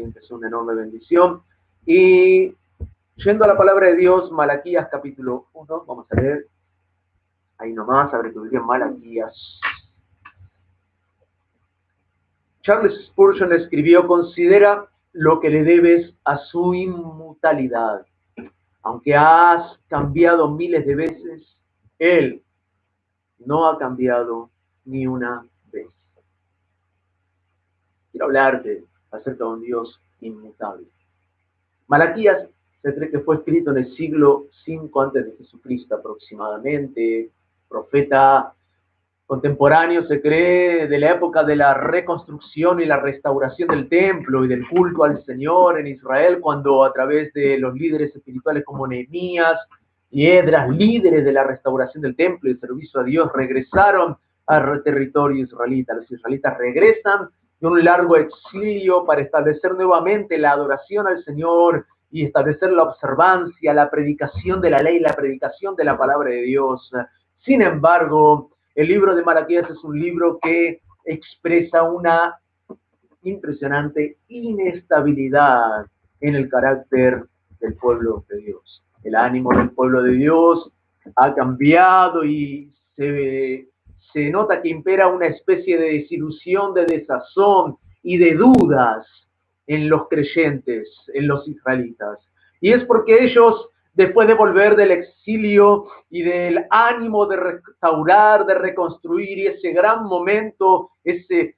realmente es una enorme bendición. Y yendo a la palabra de Dios, Malaquías capítulo 1, vamos a leer ahí nomás, abre tu Biblia, Malaquías. Charles Spurgeon escribió: considera lo que le debes a su inmutabilidad. Aunque has cambiado miles de veces, Él no ha cambiado ni una vez. Quiero hablarte acerca de un Dios inmutable. Malaquías se cree que fue escrito en el siglo V antes de Jesucristo aproximadamente. Profeta contemporáneo, se cree, de la época de la reconstrucción y la restauración del templo y del culto al Señor en Israel, cuando a través de los líderes espirituales como Nehemías y Esdras, líderes de la restauración del templo y el servicio a Dios, regresaron al territorio israelita. Los israelitas regresan de un largo exilio para establecer nuevamente la adoración al Señor y establecer la observancia, la predicación de la ley, la predicación de la palabra de Dios. Sin embargo, el libro de Malaquías es un libro que expresa una impresionante inestabilidad en el carácter del pueblo de Dios. El ánimo del pueblo de Dios ha cambiado y se nota que impera una especie de desilusión, de desazón y de dudas en los creyentes, en los israelitas. Y es porque ellos, después de volver del exilio y del ánimo de restaurar, de reconstruir, y ese gran momento, ese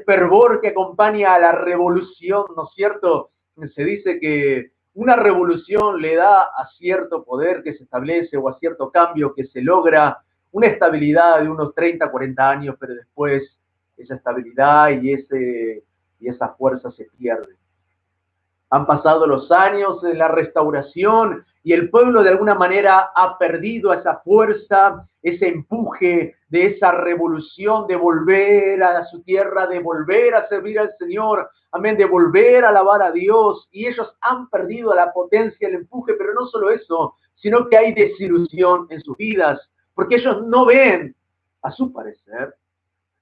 fervor que acompaña a la revolución, ¿no es cierto? Se dice que una revolución le da a cierto poder que se establece o a cierto cambio que se logra una estabilidad de unos 30, 40 años, pero después esa estabilidad y esa fuerza se pierde. Han pasado los años de la restauración y el pueblo de alguna manera ha perdido esa fuerza, ese empuje de esa revolución, de volver a su tierra, de volver a servir al Señor, amén, de volver a alabar a Dios. Y ellos han perdido la potencia, el empuje, pero no solo eso, sino que hay desilusión en sus vidas, porque ellos no ven, a su parecer,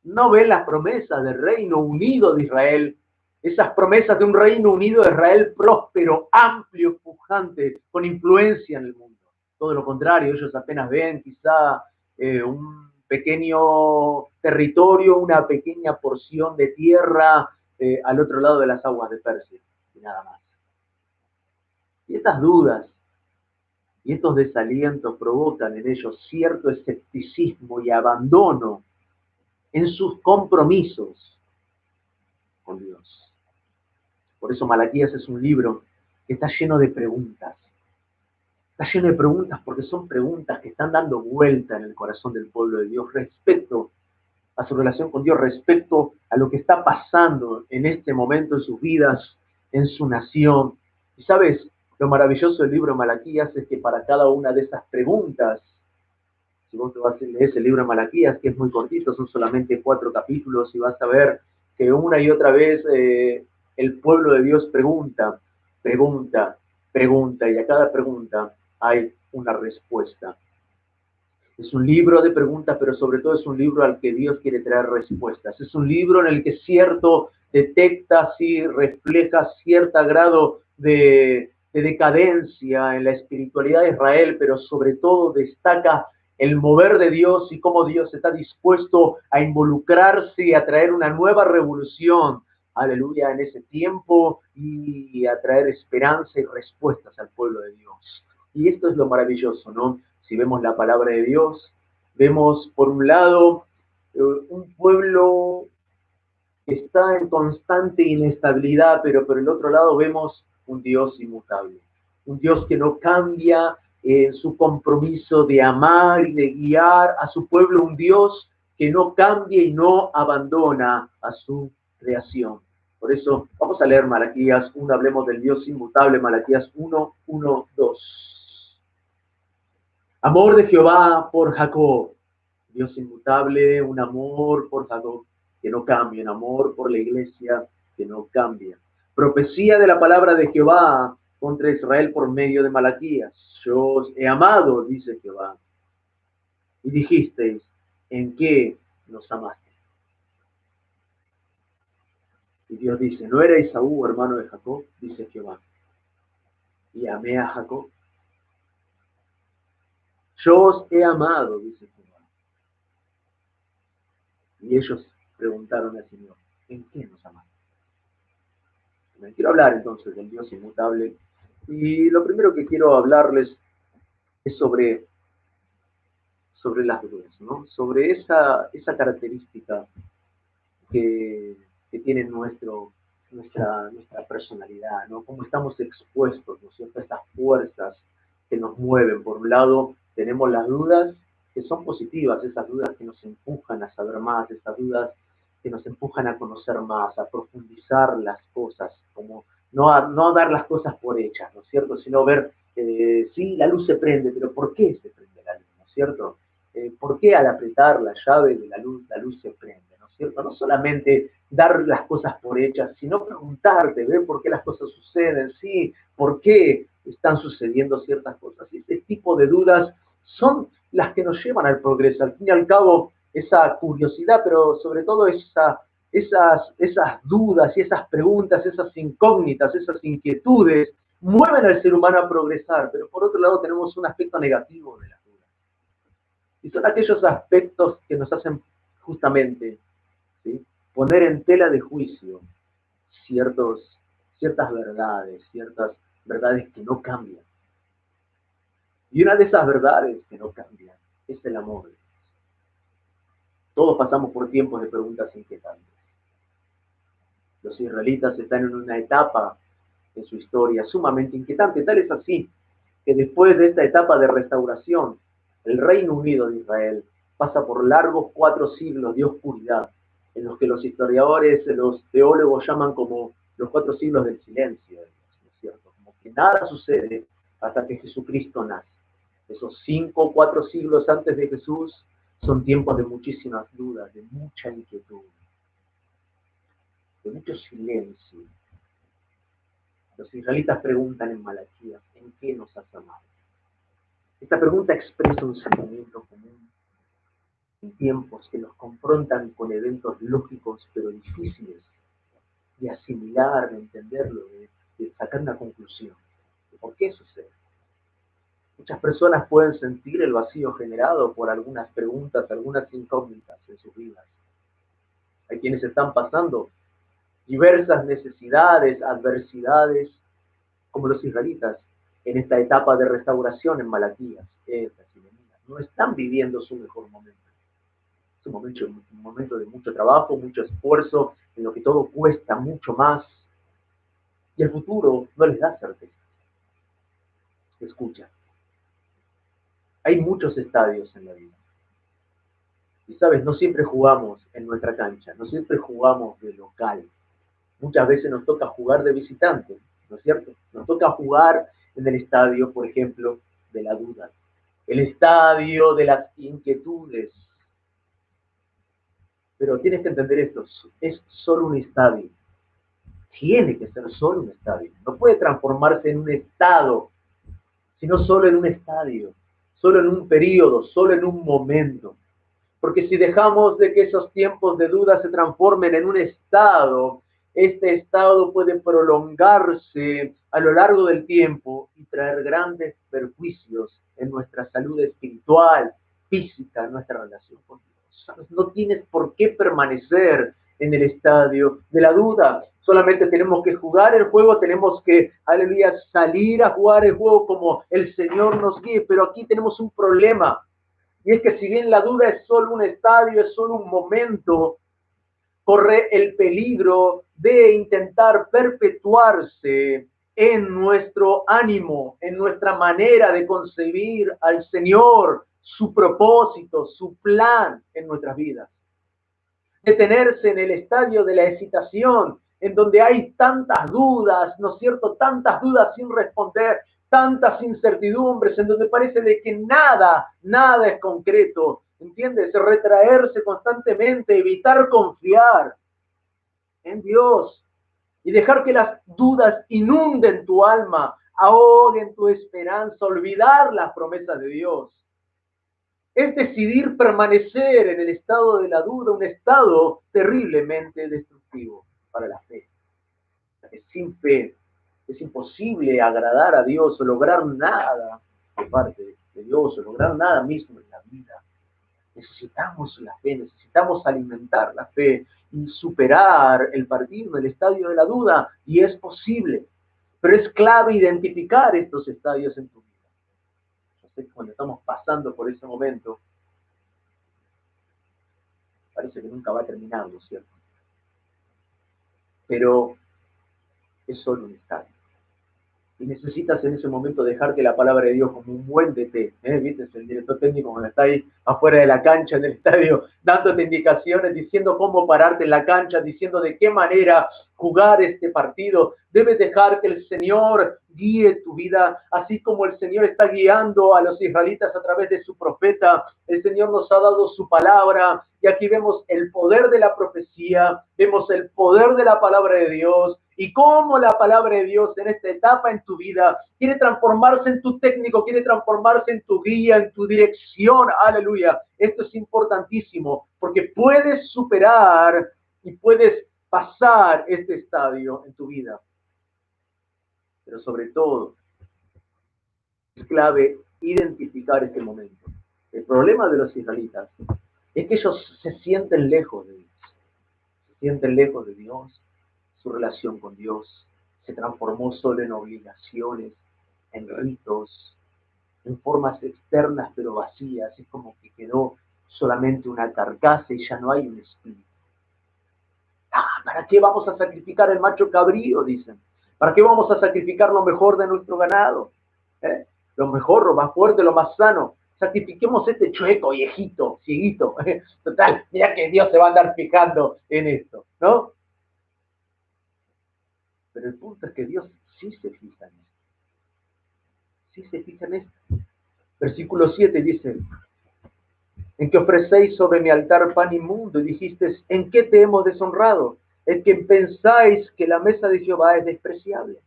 no ven las promesas del Reino Unido de Israel, esas promesas de un Reino Unido de Israel próspero, amplio, pujante, con influencia en el mundo. Todo lo contrario, ellos apenas ven quizá un pequeño territorio, una pequeña porción de tierra al otro lado de las aguas de Persia, y nada más. Y estas dudas y estos desalientos provocan en ellos cierto escepticismo y abandono en sus compromisos con Dios. Por eso Malaquías es un libro que está lleno de preguntas. Está lleno de preguntas porque son preguntas que están dando vuelta en el corazón del pueblo de Dios respecto a su relación con Dios, respecto a lo que está pasando en este momento en sus vidas, en su nación. Y sabes, lo maravilloso del libro de Malaquías es que para cada una de esas preguntas, si vos te vas a leer ese libro de Malaquías, que es muy cortito, son solamente 4 capítulos, y vas a ver que una y otra vez el pueblo de Dios pregunta, y a cada pregunta hay una respuesta. Es un libro de preguntas, pero sobre todo es un libro al que Dios quiere traer respuestas. Es un libro en el que detecta, sí, refleja cierto grado de decadencia en la espiritualidad de Israel, pero sobre todo destaca el mover de Dios y cómo Dios está dispuesto a involucrarse y a traer una nueva revolución, aleluya, en ese tiempo, y a traer esperanza y respuestas al pueblo de Dios. Y esto es lo maravilloso, ¿no? Si vemos la palabra de Dios, vemos por un lado un pueblo que está en constante inestabilidad, pero por el otro lado vemos un Dios inmutable, un Dios que no cambia su compromiso de amar y de guiar a su pueblo, un Dios que no cambia y no abandona a su creación. Por eso vamos a leer Malaquías 1, hablemos del Dios inmutable, Malaquías 1, 1, 2. Amor de Jehová por Jacob, Dios inmutable, un amor por Jacob que no cambia, un amor por la iglesia que no cambia. Profecía de la palabra de Jehová contra Israel por medio de Malaquías. Yo os he amado, dice Jehová. Y dijisteis, ¿en qué nos amaste? Y Dios dice, ¿no era Esaú hermano de Jacob? Dice Jehová. Y amé a Jacob. Yo os he amado, dice Jehová. Y ellos preguntaron al Señor, ¿en qué nos amaste? Me quiero hablar entonces del Dios inmutable. Y lo primero que quiero hablarles es sobre las dudas, ¿no? Sobre esa característica que, que tiene nuestra personalidad, ¿no? Cómo estamos expuestos, ¿no es cierto? Estas fuerzas que nos mueven. Por un lado, tenemos las dudas que son positivas, esas dudas que nos empujan a saber más, esas dudas que nos empujan a conocer más, a profundizar las cosas, como no dar las cosas por hechas, ¿no es cierto? Sino ver, sí, la luz se prende, pero ¿por qué se prende la luz, ¿no es cierto? ¿Por qué al apretar la llave de la luz se prende, ¿no es cierto? No solamente dar las cosas por hechas, sino preguntarte, ver por qué las cosas suceden, sí, por qué están sucediendo ciertas cosas. Y este tipo de dudas son las que nos llevan al progreso. Al fin y al cabo, esa curiosidad, pero sobre todo esas dudas y esas preguntas, esas incógnitas, esas inquietudes, mueven al ser humano a progresar. Pero por otro lado tenemos un aspecto negativo de las dudas. Y son aquellos aspectos que nos hacen justamente, ¿sí?, poner en tela de juicio ciertas ciertas verdades que no cambian. Y una de esas verdades que no cambian es el amor. Todos pasamos por tiempos de preguntas inquietantes. Los israelitas están en una etapa en su historia sumamente inquietante. Tal es así que después de esta etapa de restauración, el Reino Unido de Israel pasa por largos 4 siglos de oscuridad, en los que los historiadores, los teólogos llaman como los 4 siglos del silencio, ¿no es cierto? Como que nada sucede hasta que Jesucristo nace. Esos 5 o 4 siglos antes de Jesús son tiempos de muchísimas dudas, de mucha inquietud, de mucho silencio. Los israelitas preguntan en Malaquías, ¿en qué nos has amado? Esta pregunta expresa un sentimiento común en tiempos que nos confrontan con eventos lógicos pero difíciles de asimilar, de entenderlo, de sacar una conclusión. ¿Por qué sucede? Muchas personas pueden sentir el vacío generado por algunas preguntas, algunas incógnitas en sus vidas. Hay quienes están pasando diversas necesidades, adversidades, como los israelitas en esta etapa de restauración en Malaquías. No están viviendo su mejor momento. Es un momento de mucho trabajo, mucho esfuerzo, en lo que todo cuesta mucho más. Y el futuro no les da certeza. Escucha, hay muchos estadios en la vida. Y sabes, no siempre jugamos en nuestra cancha, no siempre jugamos de local. Muchas veces nos toca jugar de visitante, ¿no es cierto? Nos toca jugar en el estadio, por ejemplo, de la duda, el estadio de las inquietudes. Pero tienes que entender esto, es solo un estadio. Tiene que ser solo un estadio. No puede transformarse en un estado, sino solo en un estadio, solo en un periodo, solo en un momento. Porque si dejamos de que esos tiempos de duda se transformen en un estado, este estado puede prolongarse a lo largo del tiempo y traer grandes perjuicios en nuestra salud espiritual, física, en nuestra relación con Dios. No tienes por qué permanecer en el estadio de la duda. Solamente tenemos que jugar el juego, tenemos que, aleluya, salir a jugar el juego como el Señor nos guíe. Pero aquí tenemos un problema. Y es que si bien la duda es solo un estadio, es solo un momento, corre el peligro de intentar perpetuarse en nuestro ánimo, en nuestra manera de concebir al Señor, su propósito, su plan en nuestras vidas. Detenerse en el estadio de la excitación, en donde hay tantas dudas, ¿no es cierto? Tantas dudas sin responder, tantas incertidumbres, en donde parece de que nada es concreto, ¿entiendes? Retraerse constantemente, evitar confiar en Dios y dejar que las dudas inunden tu alma, ahoguen tu esperanza, olvidar las promesas de Dios. Es decidir permanecer en el estado de la duda, un estado terriblemente destructivo para la fe. Que sin fe es imposible agradar a Dios o lograr nada de parte de Dios o lograr nada mismo en la vida. Necesitamos la fe, necesitamos alimentar la fe y superar el partido, el estadio de la duda, y es posible. Pero es clave identificar estos estadios en tu vida. Yo sé que cuando estamos pasando por ese momento, parece que nunca va a terminar, ¿no es cierto? Pero es solo un estadio. Y necesitas en ese momento dejar que la palabra de Dios, como un buen DT, ¿viste? El director técnico cuando está ahí afuera de la cancha en el estadio, dándote indicaciones, diciendo cómo pararte en la cancha, diciendo de qué manera jugar este partido. Debes dejar que el Señor guíe tu vida, así como el Señor está guiando a los israelitas a través de su profeta. El Señor nos ha dado su palabra y aquí vemos el poder de la profecía, vemos el poder de la palabra de Dios y cómo la palabra de Dios en esta etapa en tu vida quiere transformarse en tu técnico, quiere transformarse en tu guía, en tu dirección. Aleluya. Esto es importantísimo porque puedes superar y puedes pasar este estadio en tu vida. Pero sobre todo, es clave identificar este momento. El problema de los israelitas es que ellos se sienten lejos de Dios. Se sienten lejos de Dios. Su relación con Dios se transformó solo en obligaciones, en ritos, en formas externas pero vacías. Es como que quedó solamente una carcasa y ya no hay un espíritu. ¿Para qué vamos a sacrificar el macho cabrío? Dicen. ¿Para qué vamos a sacrificar lo mejor de nuestro ganado? Lo mejor, lo más fuerte, lo más sano. Sacrifiquemos este chueco, viejito, cieguito. Total, mira que Dios se va a andar fijando en esto, ¿no? Pero el punto es que Dios sí se fija en esto. Sí se fija en esto. Versículo 7 dice, en que ofrecéis sobre mi altar pan inmundo, y dijisteis, ¿en qué te hemos deshonrado? En que pensáis que la mesa de Jehová es despreciable.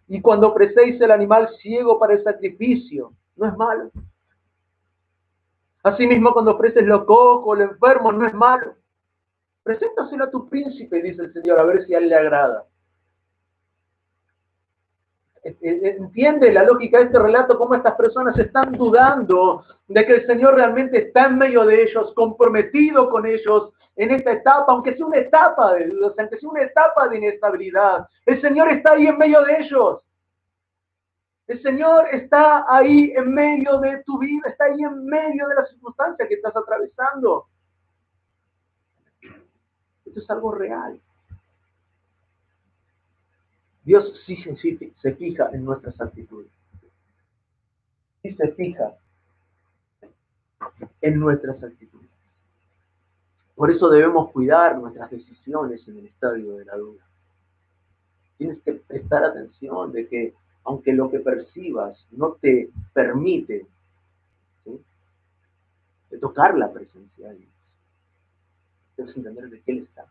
Y cuando ofrecéis el animal ciego para el sacrificio, no es malo. Asimismo, cuando ofreces lo cojo, lo enfermo, no es malo. Preséntaselo a tu príncipe, dice el Señor, a ver si a él le agrada. Entiende la lógica de este relato, cómo estas personas están dudando de que el Señor realmente está en medio de ellos, comprometido con ellos en esta etapa, aunque sea una etapa de dudas, aunque sea una etapa de inestabilidad. El Señor está ahí en medio de ellos. El Señor está ahí en medio de tu vida, está ahí en medio de la circunstancia que estás atravesando. Esto es algo real. Dios sí se fija en nuestras actitudes. Sí se fija en nuestras actitudes. Por eso debemos cuidar nuestras decisiones en el estadio de la duda. Tienes que prestar atención de que, aunque lo que percibas no te permite, ¿sí?, de tocar la presencia de Dios, debes entender de que Él está.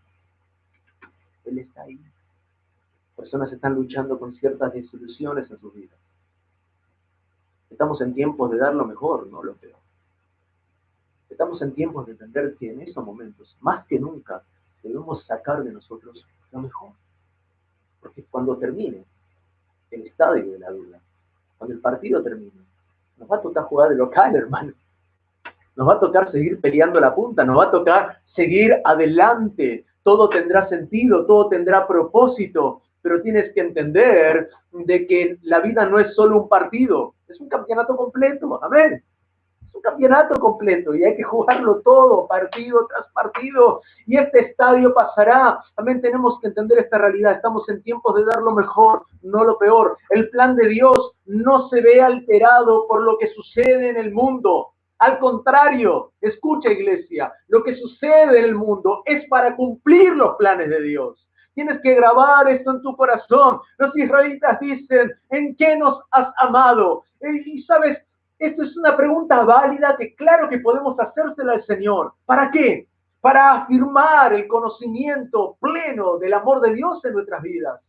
Él está ahí. Personas están luchando con ciertas desilusiones en sus vidas. Estamos en tiempos de dar lo mejor, no lo peor. Estamos en tiempos de entender que en esos momentos, más que nunca, debemos sacar de nosotros lo mejor. Porque cuando termine el estadio de la duda, cuando el partido termine, nos va a tocar jugar de local, hermano. Nos va a tocar seguir peleando la punta, nos va a tocar seguir adelante. Todo tendrá sentido, todo tendrá propósito, pero tienes que entender de que la vida no es solo un partido, es un campeonato completo. Amén. Es un campeonato completo y hay que jugarlo todo, partido tras partido. Y este estadio pasará. También tenemos que entender esta realidad. Estamos en tiempos de dar lo mejor, no lo peor. El plan de Dios no se ve alterado por lo que sucede en el mundo. Al contrario, escucha, iglesia, lo que sucede en el mundo es para cumplir los planes de Dios. Tienes que grabar esto en tu corazón. Los israelitas dicen, ¿en qué nos has amado? Y sabes, esto es una pregunta válida que claro que podemos hacérsela al Señor. ¿Para qué? Para afirmar el conocimiento pleno del amor de Dios en nuestras vidas.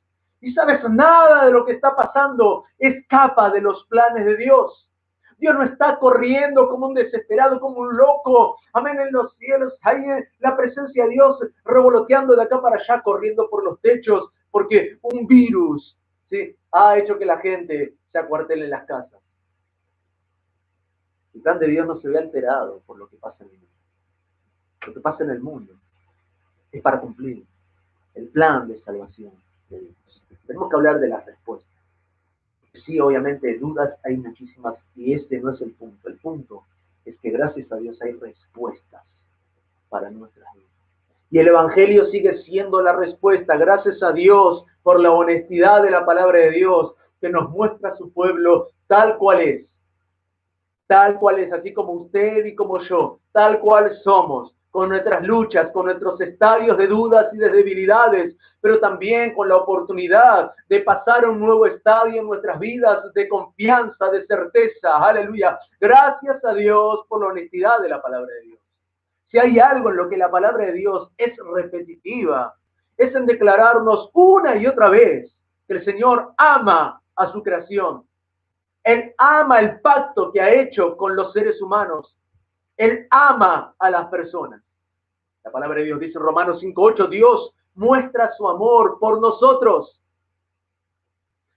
Y sabes, nada de lo que está pasando escapa de los planes de Dios. Dios no está corriendo como un desesperado, como un loco. Amén, en los cielos. Hay la presencia de Dios revoloteando de acá para allá, corriendo por los techos, porque un virus, ¿sí?, ha hecho que la gente se acuartele en las casas. El plan de Dios no se ve alterado por lo que pasa en el mundo. Lo que pasa en el mundo es para cumplir el plan de salvación de Dios. Tenemos que hablar de las respuestas. Sí, obviamente, dudas hay muchísimas y este no es el punto. El punto es que gracias a Dios hay respuestas para nuestras vidas. Y el Evangelio sigue siendo la respuesta. Gracias a Dios por la honestidad de la palabra de Dios que nos muestra a su pueblo tal cual es. Tal cual es, así como usted y como yo, tal cual somos, con nuestras luchas, con nuestros estadios de dudas y de debilidades, pero también con la oportunidad de pasar a un nuevo estadio en nuestras vidas de confianza, de certeza. Aleluya. Gracias a Dios por la honestidad de la palabra de Dios. Si hay algo en lo que la palabra de Dios es repetitiva, es en declararnos una y otra vez que el Señor ama a su creación. Él ama el pacto que ha hecho con los seres humanos. Él ama a las personas. La palabra de Dios dice en Romanos 5:8, Dios muestra su amor por nosotros.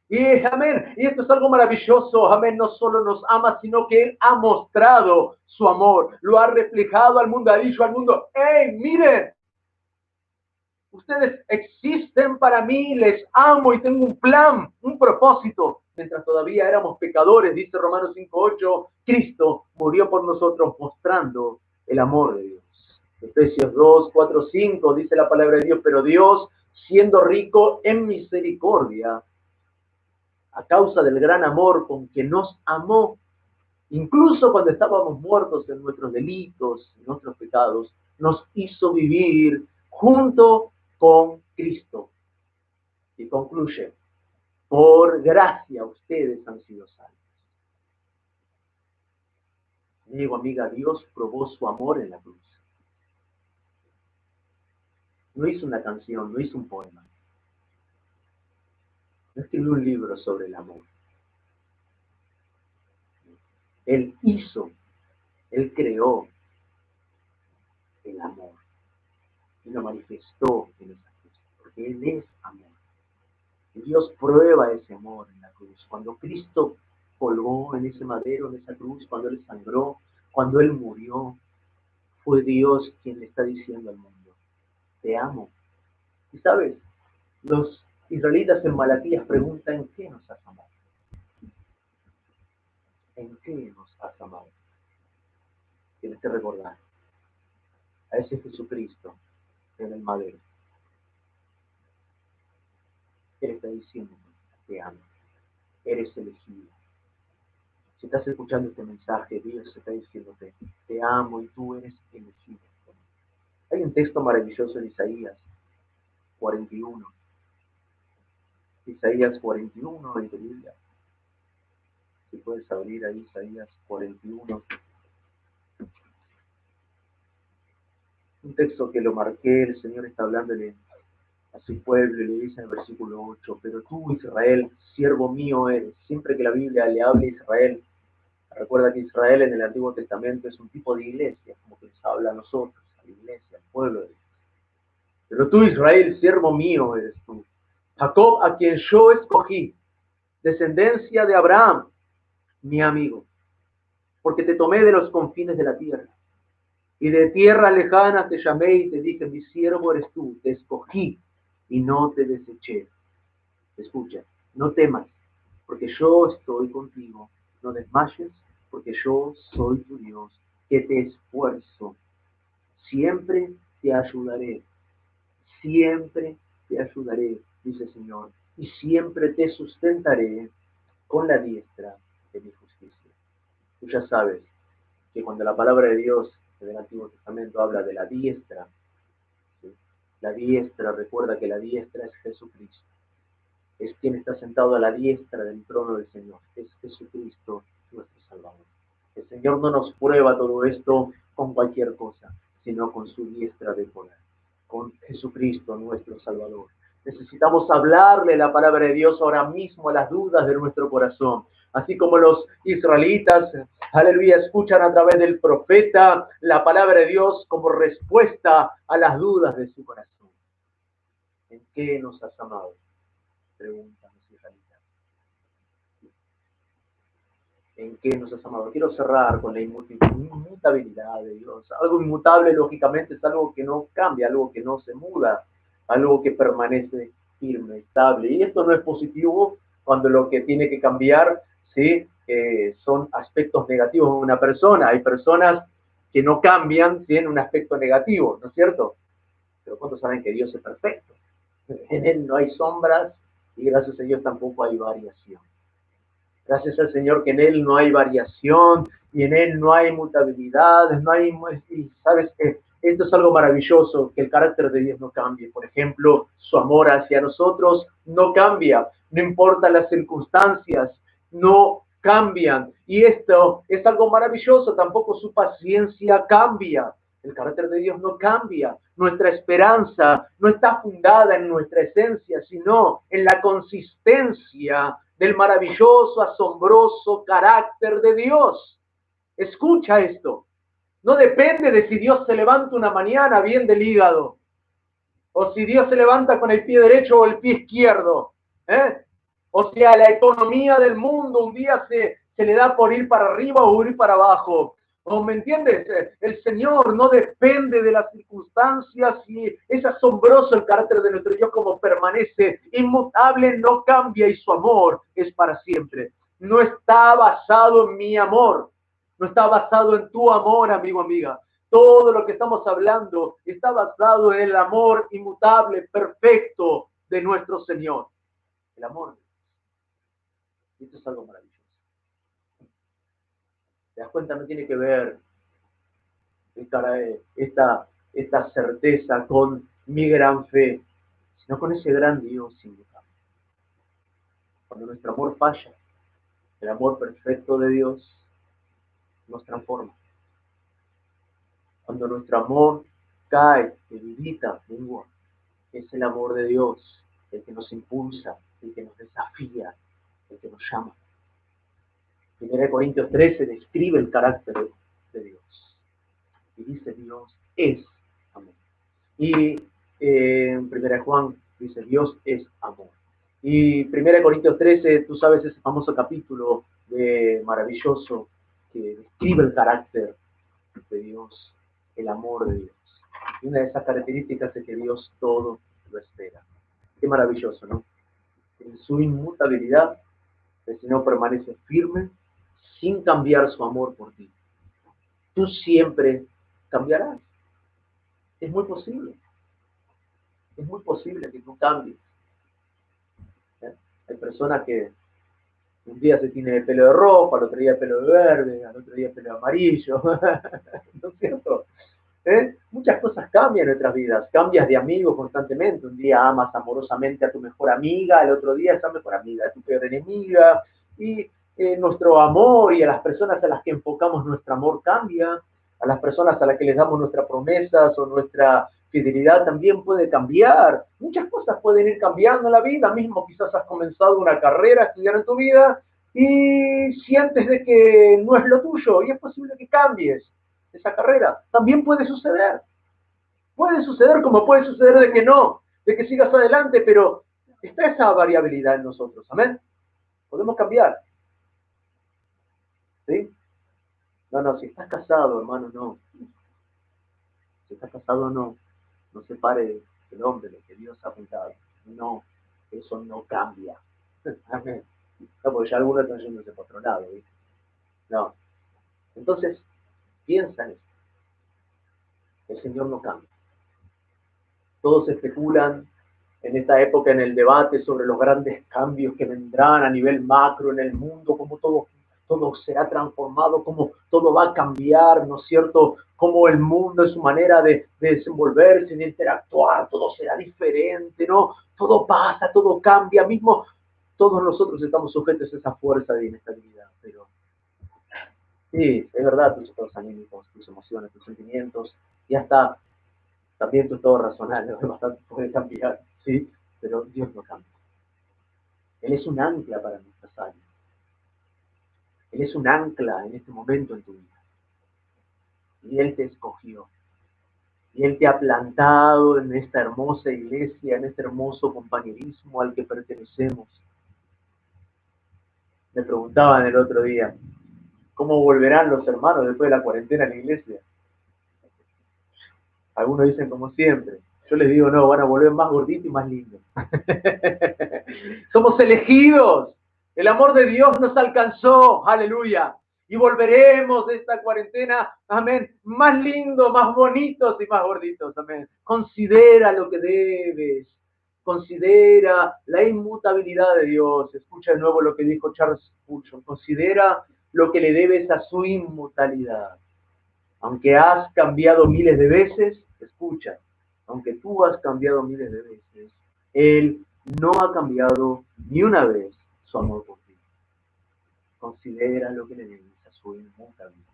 Y amén, y esto es algo maravilloso, amén, no solo nos ama, sino que Él ha mostrado su amor, lo ha reflejado al mundo, ha dicho al mundo, hey, miren, ustedes existen para mí, les amo y tengo un plan, un propósito. Mientras todavía éramos pecadores, dice Romanos 5:8, Cristo murió por nosotros mostrando el amor de Dios. Efesios 2:4-5 dice la palabra de Dios, pero Dios, siendo rico en misericordia, a causa del gran amor con que nos amó, incluso cuando estábamos muertos en nuestros delitos, en nuestros pecados, nos hizo vivir junto con Cristo. Y concluye, por gracia ustedes han sido salvos. Amigo, amiga, Dios probó su amor en la cruz. No hizo una canción, no hizo un poema. No escribió un libro sobre el amor. Él hizo, Él creó el amor. Y lo manifestó en esa cruz. Porque Él es amor. Y Dios prueba ese amor en la cruz. Cuando Cristo colgó en ese madero, en esa cruz, cuando Él sangró, cuando Él murió, fue Dios quien le está diciendo al mundo, te amo. Y sabes, los israelitas en Malaquías preguntan, ¿en qué nos has amado? ¿En qué nos has amado? Tienes que recordar a ese Jesucristo en el madero. Él está diciendo, te amo, eres elegido. Si estás escuchando este mensaje, Dios está diciéndote, te amo y tú eres elegido. Hay un texto maravilloso en Isaías 41. Isaías 41 en tu Biblia. Si puedes abrir ahí Isaías 41. Un texto que lo marqué, el Señor está hablándole a su pueblo y le dice en el versículo 8, pero tú, Israel, siervo mío eres. Siempre que la Biblia le hable a Israel, recuerda que Israel en el Antiguo Testamento es un tipo de iglesia, como que les habla a nosotros, a la iglesia, al pueblo de Dios. Pero tú, Israel, siervo mío eres tú. Jacob, a quien yo escogí, descendencia de Abraham, mi amigo, porque te tomé de los confines de la tierra. Y de tierra lejana te llamé y te dije, mi siervo eres tú, te escogí y no te deseché. Escucha, no temas, porque yo estoy contigo. No desmayes, porque yo soy tu Dios, que te esfuerzo. Siempre te ayudaré. Siempre te ayudaré, dice el Señor, y siempre te sustentaré con la diestra de mi justicia. Tú ya sabes que cuando la palabra de Dios en el Antiguo Testamento habla de la diestra, ¿sí? La diestra, recuerda que la diestra es Jesucristo. Es quien está sentado a la diestra del trono del Señor. Es Jesucristo nuestro Salvador. El Señor no nos prueba todo esto con cualquier cosa, sino con su diestra de poder. Con Jesucristo nuestro Salvador. Necesitamos hablarle la palabra de Dios ahora mismo a las dudas de nuestro corazón, Así como los israelitas, aleluya, escuchan a través del profeta la palabra de Dios como respuesta a las dudas de su corazón. ¿En qué nos has amado? Preguntan los israelitas. ¿En qué nos has amado? Quiero cerrar con la inmutabilidad de Dios. Algo inmutable, lógicamente, es algo que no cambia, algo que no se muda, algo que permanece firme, estable. Y esto no es positivo cuando lo que tiene que cambiar, ¿sí? Son aspectos negativos de una persona. Hay personas que no cambian, tienen un aspecto negativo, ¿no es cierto? Pero ¿cuántos saben que Dios es perfecto? En Él no hay sombras y gracias a Dios tampoco hay variación. Gracias al Señor que en Él no hay variación y en Él no hay mutabilidad, no hay, y sabes que esto es algo maravilloso, que el carácter de Dios no cambie. Por ejemplo, su amor hacia nosotros no cambia, no importa las circunstancias, no cambian. Y esto es algo maravilloso, tampoco su paciencia cambia. El carácter de Dios no cambia. Nuestra esperanza no está fundada en nuestra esencia, sino en la consistencia del maravilloso, asombroso carácter de Dios. Escucha esto. No depende de si Dios se levanta una mañana bien del hígado, o si Dios se levanta con el pie derecho o el pie izquierdo. O sea, la economía del mundo un día se le da por ir para arriba o ir para abajo. ¿O me entiendes? El Señor no depende de las circunstancias y es asombroso el carácter de nuestro Dios como permanece inmutable, no cambia y su amor es para siempre. No está basado en mi amor, no está basado en tu amor, amigo, amiga. Todo lo que estamos hablando está basado en el amor inmutable, perfecto de nuestro Señor. El amor. Y esto es algo maravilloso. ¿Te das cuenta? No tiene que ver esta certeza con mi gran fe, sino con ese gran Dios inmutable. Cuando nuestro amor falla, el amor perfecto de Dios nos transforma. Cuando nuestro amor cae, debilita, mengua, es el amor de Dios el que nos impulsa, el que nos desafía, el que nos llama. 1 Corintios 13 describe el carácter de Dios. Y dice, Dios es amor. Y en 1 Juan dice, Dios es amor. Y 1 Corintios 13, tú sabes ese famoso capítulo maravilloso que describe el carácter de Dios, el amor de Dios. Y una de esas características es que Dios todo lo espera. Qué maravilloso, ¿no? En su inmutabilidad, el Señor permanece firme sin cambiar su amor por ti. Tú siempre cambiarás. Es muy posible. Es muy posible que tú cambies. Hay personas que un día se tiene el pelo de rojo, al otro día el pelo de verde, al otro día el pelo de amarillo. ¿No es cierto? Muchas cosas cambian en nuestras vidas. Cambias de amigo constantemente. Un día amas amorosamente a tu mejor amiga, el otro día esa mejor amiga es tu peor enemiga. Y nuestro amor y a las personas a las que enfocamos nuestro amor cambia. A las personas a las que les damos nuestras promesas o nuestra fidelidad también puede cambiar. Muchas cosas pueden ir cambiando en la vida. Mismo quizás has comenzado una carrera, estudiar en tu vida y sientes de que no es lo tuyo y es posible que cambies esa carrera. También puede suceder. Puede suceder como puede suceder de que no, de que sigas adelante, pero está esa variabilidad en nosotros. Amén. Podemos cambiar. ¿Sí? No, si estás casado, hermano, no. Si estás casado, no. No separe el hombre lo que Dios ha pintado. No, eso no cambia. Amén. No, porque ya algunos están yéndose por otro lado. ¿Sí? No. Entonces, piensa en eso. El Señor no cambia. Todos especulan en esta época en el debate sobre los grandes cambios que vendrán a nivel macro en el mundo, cómo todo será transformado, cómo todo va a cambiar, ¿no es cierto? Cómo el mundo, en su manera de desenvolverse, de interactuar, todo será diferente, ¿no? Todo pasa, todo cambia, mismo todos nosotros estamos sujetos a esa fuerza de inestabilidad, pero sí, es verdad, tus estados anímicos, tus emociones, tus sentimientos, y hasta también tu estado razonable, bastante puede cambiar, ¿sí? Pero Dios no cambia. Él es un ancla para nuestras almas. Él es un ancla en este momento en tu vida. Y Él te escogió. Y Él te ha plantado en esta hermosa iglesia, en este hermoso compañerismo al que pertenecemos. Me preguntaban el otro día, ¿cómo volverán los hermanos después de la cuarentena en la iglesia? Algunos dicen como siempre. Yo les digo, no, van a volver más gorditos y más lindos. Somos elegidos. El amor de Dios nos alcanzó. Aleluya. Y volveremos de esta cuarentena, amén, más lindos, más bonitos y más gorditos, amén. Considera lo que debes. Considera la inmutabilidad de Dios. Escucha de nuevo lo que dijo Charles Spurgeon. Considera lo que le debes a su inmutabilidad. Aunque has cambiado miles de veces, escucha, aunque tú has cambiado miles de veces, Él no ha cambiado ni una vez su amor por ti. Considera lo que le debes a su inmutabilidad.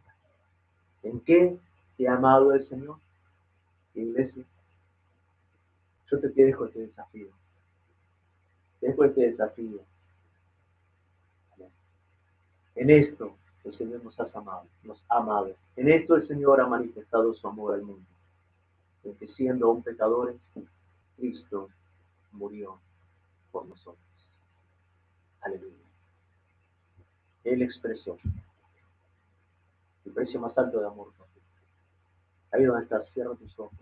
¿En qué te ha amado el Señor? Iglesia, yo te dejo este desafío. Te dejo este desafío. En esto el Señor nos ha amado. En esto el Señor ha manifestado su amor al mundo. En que siendo aún pecadores, Cristo murió por nosotros. Aleluya. Él expresó el precio más alto de amor. Ahí donde estás, cierra tus ojos.